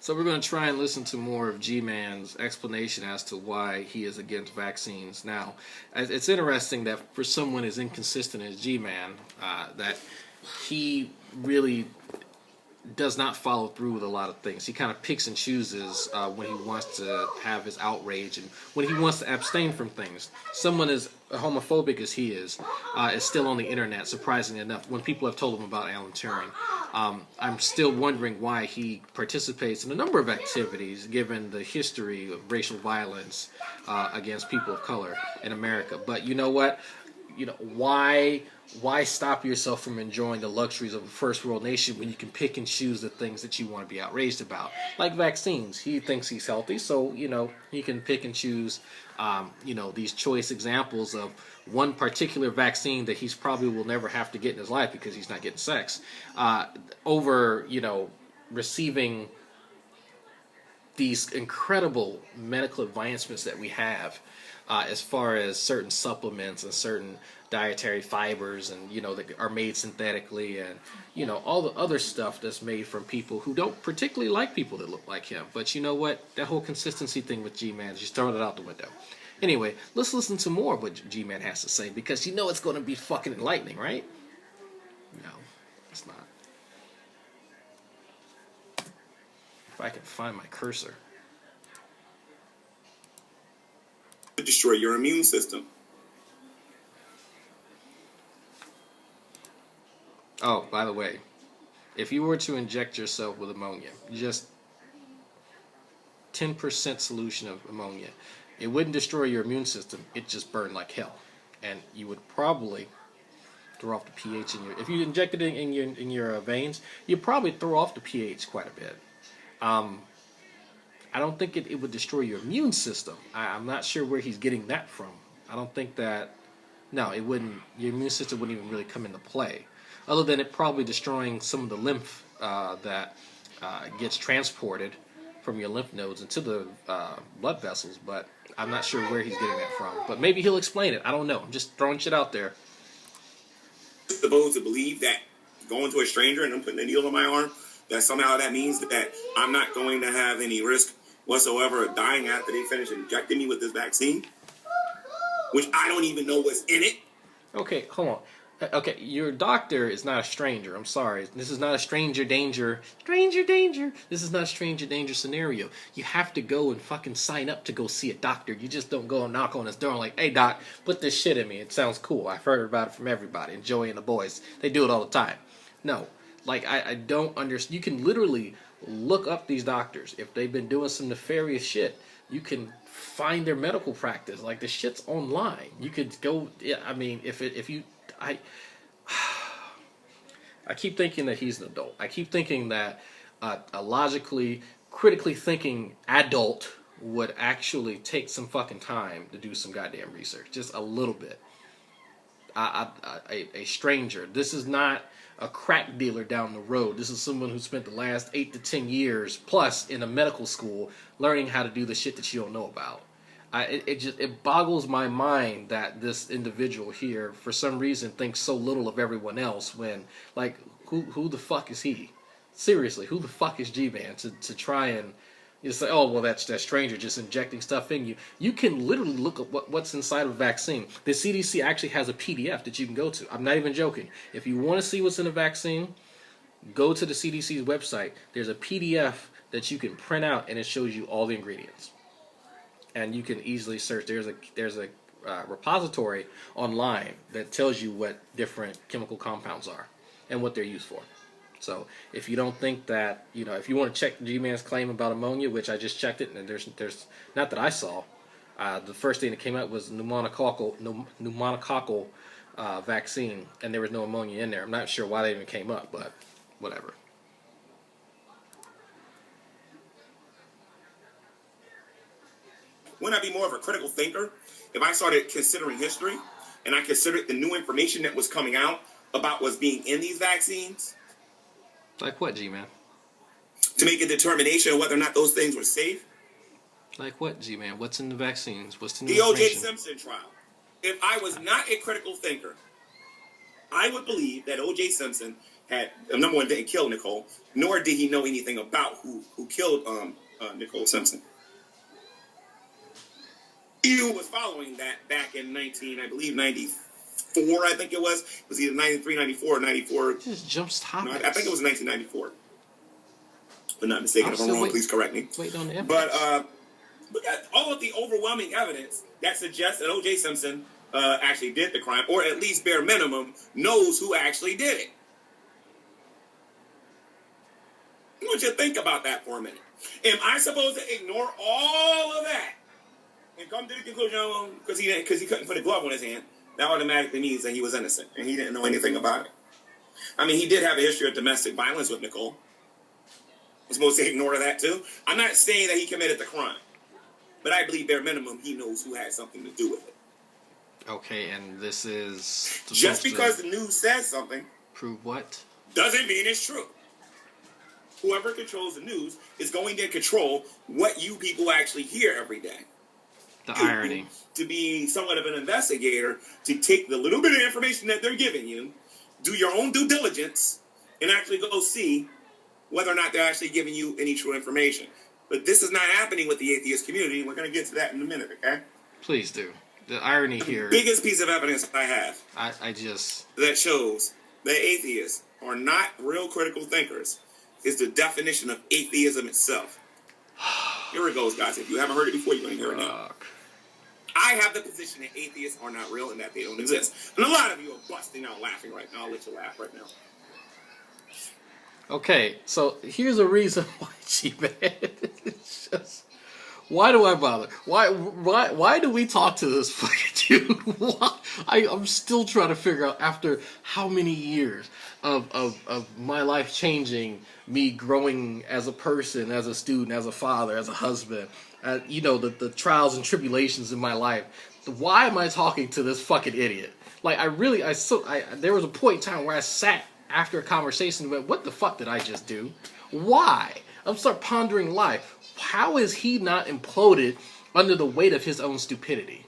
So we're going to try and listen to more of G-Man's explanation as to why he is against vaccines. Now, it's interesting that for someone as inconsistent as G-Man, that he really does not follow through with a lot of things. He kind of picks and chooses when he wants to have his outrage and when he wants to abstain from things. Someone as homophobic as he is still on the internet, surprisingly enough, when people have told him about Alan Turing. I'm still wondering why he participates in a number of activities, given the history of racial violence against people of color in America. But you know what? Why stop yourself from enjoying the luxuries of a first world nation when you can pick and choose the things that you want to be outraged about? Like vaccines. He thinks he's healthy, so, he can pick and choose, these choice examples of one particular vaccine that he's probably will never have to get in his life because he's not getting sex, over, receiving these incredible medical advancements that we have. As far as certain supplements and certain dietary fibers and, that are made synthetically and, all the other stuff that's made from people who don't particularly like people that look like him. But you know what? That whole consistency thing with G-Man, just throw it out the window. Anyway, let's listen to more of what G-Man has to say because it's going to be fucking enlightening, right? No, it's not. If I can find my cursor. Destroy your immune system. Oh, by the way, if you were to inject yourself with ammonia, just 10% solution of ammonia, it wouldn't destroy your immune system. It just burned like hell, and you would probably throw off the pH in your. If you injected it in your veins, you'd probably throw off the pH quite a bit. I don't think it would destroy your immune system. I'm not sure where he's getting that from. I don't think that. No, it wouldn't. Your immune system wouldn't even really come into play, other than it probably destroying some of the lymph that gets transported from your lymph nodes into the blood vessels. But I'm not sure where he's getting that from. But maybe he'll explain it. I don't know. I'm just throwing shit out there. Supposed to believe that going to a stranger and them putting a needle in my arm, that somehow that means that I'm not going to have any risk whatsoever of dying after they finish injecting me with this vaccine, which I don't even know what's in it. Okay, hold on. Okay, your doctor is not a stranger. I'm sorry. This is not a stranger danger. Stranger danger. This is not a stranger danger scenario. You have to go and fucking sign up to go see a doctor. You just don't go and knock on his door and like, hey doc, put this shit in me. It sounds cool. I've heard about it from everybody. And Joey and the boys. They do it all the time. No. Like, I don't understand. You can literally look up these doctors. If they've been doing some nefarious shit, you can find their medical practice. Like, the shit's online. You could go, I keep thinking that he's an adult. I keep thinking that a logically, critically thinking adult would actually take some fucking time to do some goddamn research. Just a little bit. A stranger. This is not a crack dealer down the road. This is someone who spent the last 8 to 10 years plus in a medical school learning how to do the shit that you don't know about. It boggles my mind that this individual here, for some reason, thinks so little of everyone else when, like, who the fuck is he? Seriously, who the fuck is G-Man to try and say, oh, well, that's that stranger just injecting stuff in you. You can literally look at what's inside of a vaccine. The CDC actually has a PDF that you can go to. I'm not even joking. If you want to see what's in a vaccine, go to the CDC's website. There's a PDF that you can print out, and it shows you all the ingredients. And you can easily search. There's a repository online that tells you what different chemical compounds are and what they're used for. So if you don't think that, if you want to check G-Man's claim about ammonia, which I just checked it, and there's not that I saw, the first thing that came out was pneumococcal vaccine, and there was no ammonia in there. I'm not sure why they even came up, but whatever. Wouldn't I be more of a critical thinker if I started considering history and I considered the new information that was coming out about what's being in these vaccines? Like what, G-Man? To make a determination of whether or not those things were safe. Like what, G-Man? What's in the vaccines? What's in the O.J. Simpson trial. If I was not a critical thinker, I would believe that O.J. Simpson number one, didn't kill Nicole, nor did he know anything about who killed Nicole Simpson. He was following that back in 94, I think it was. It was either 93, 94, or 94. Just jumps topics. No, I think it was 1994. If I'm not mistaken. If I'm wrong, please correct me. Wait on the evidence. But look at all of the overwhelming evidence that suggests that O.J. Simpson actually did the crime, or at least bare minimum knows who actually did it. I want you to think about that for a minute. Am I supposed to ignore all of that and come to the conclusion, because he couldn't put a glove on his hand, that automatically means that he was innocent and he didn't know anything about it? I mean, he did have a history of domestic violence with Nicole. I'm supposed to ignore that too? I'm not saying that he committed the crime, but I believe bare minimum he knows who had something to do with it. Okay, and this is... Just because the news says something... Prove what? Doesn't mean it's true. Whoever controls the news is going to control what you people actually hear every day. The irony. To be somewhat of an investigator, to take the little bit of information that they're giving you, do your own due diligence, and actually go see whether or not they're actually giving you any true information. But this is not happening with the atheist community. We're going to get to that in a minute, okay? Please do. The irony here... The biggest piece of evidence I have... I just... that shows that atheists are not real critical thinkers is the definition of atheism itself. Here it goes, guys. If you haven't heard it before, you're going to hear it now. I have the position that atheists are not real and that they don't exist. And a lot of you are busting out laughing right now. I'll let you laugh right now. Okay, so here's a reason why, G-Man. It's just... Why do I bother? Why do we talk to this fucking dude? I'm still trying to figure out, after how many years of my life changing, me growing as a person, as a student, as a father, as a husband, the trials and tribulations in my life. Why am I talking to this fucking idiot? Like, there was a point in time where I sat after a conversation and went, what the fuck did I just do? Why? I'm start pondering life. How is he not imploded under the weight of his own stupidity?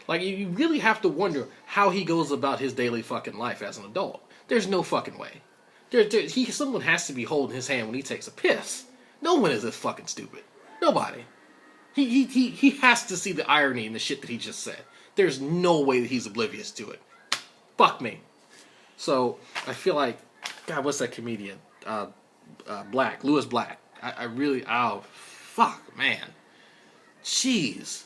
Like, you really have to wonder how he goes about his daily fucking life as an adult. There's no fucking way. Someone has to be holding his hand when he takes a piss. No one is this fucking stupid. Nobody. He has to see the irony in the shit that he just said. There's no way that he's oblivious to it. Fuck me. So, I feel like, God, what's that comedian? Louis Black. I really, fuck, man. Jeez.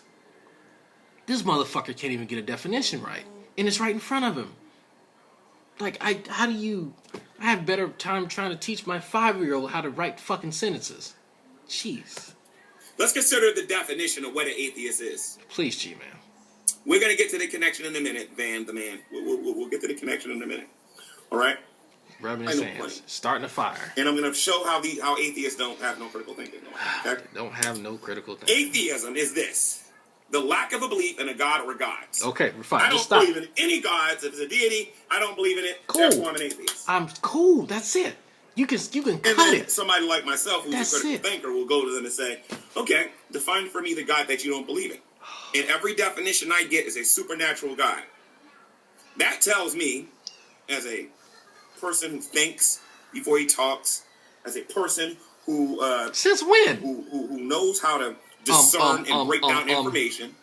This motherfucker can't even get a definition right. And it's right in front of him. Like, I have better time trying to teach my 5-year-old how to write fucking sentences. Jeez. Let's consider the definition of what an atheist is. Please, G-Man. We're going to get to the connection in a minute, Van the Man. We'll get to the connection in a minute. All right? Rubbing his hands. Starting a fire. And I'm going to show how atheists don't have no critical thinking. Okay? Don't have no critical thinking. Atheism is this. The lack of a belief in a god or gods. Okay, we're fine. I don't believe in any gods. If it's a deity, I don't believe in it. Cool. Therefore, I'm an atheist. I'm cool. That's it. You can cut it. Somebody like myself, who's a critical thinker, will go to them and say, okay, define for me the God that you don't believe in. And every definition I get is a supernatural God. That tells me, as a person who thinks before he talks, as a person who since when who knows how to discern and break down information.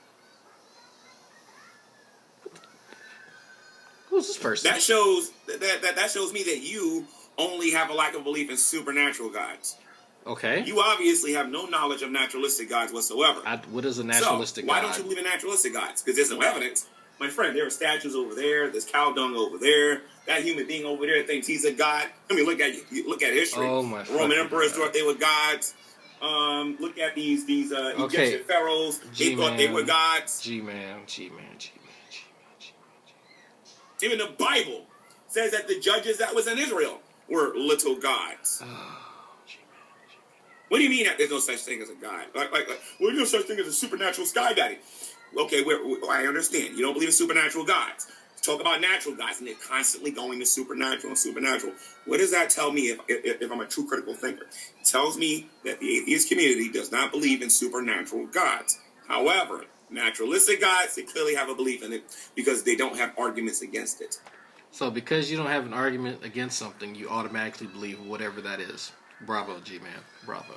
Who's this person? That shows that shows me that you only have a lack of belief in supernatural gods. Okay. You obviously have no knowledge of naturalistic gods whatsoever. What is a naturalistic god? Why don't you believe in naturalistic gods? Because there's no evidence. My friend, there are statues over there. There's cow dung over there. That human being over there thinks he's a god. I mean, look at history. Oh my! Roman emperors thought they were gods. Look at these Egyptian pharaohs. They thought they were gods. G-Man. Even the Bible says that the judges that was in Israel were little gods. What do you mean that there's no such thing as a god? Well, there's no such thing as a supernatural sky daddy. Okay, I understand. You don't believe in supernatural gods. Talk about natural gods, and they're constantly going to supernatural. What does that tell me if I'm a true critical thinker? It tells me that the atheist community does not believe in supernatural gods. However, naturalistic gods, they clearly have a belief in it because they don't have arguments against it. So because you don't have an argument against something, you automatically believe whatever that is. Bravo, G-Man. Bravo.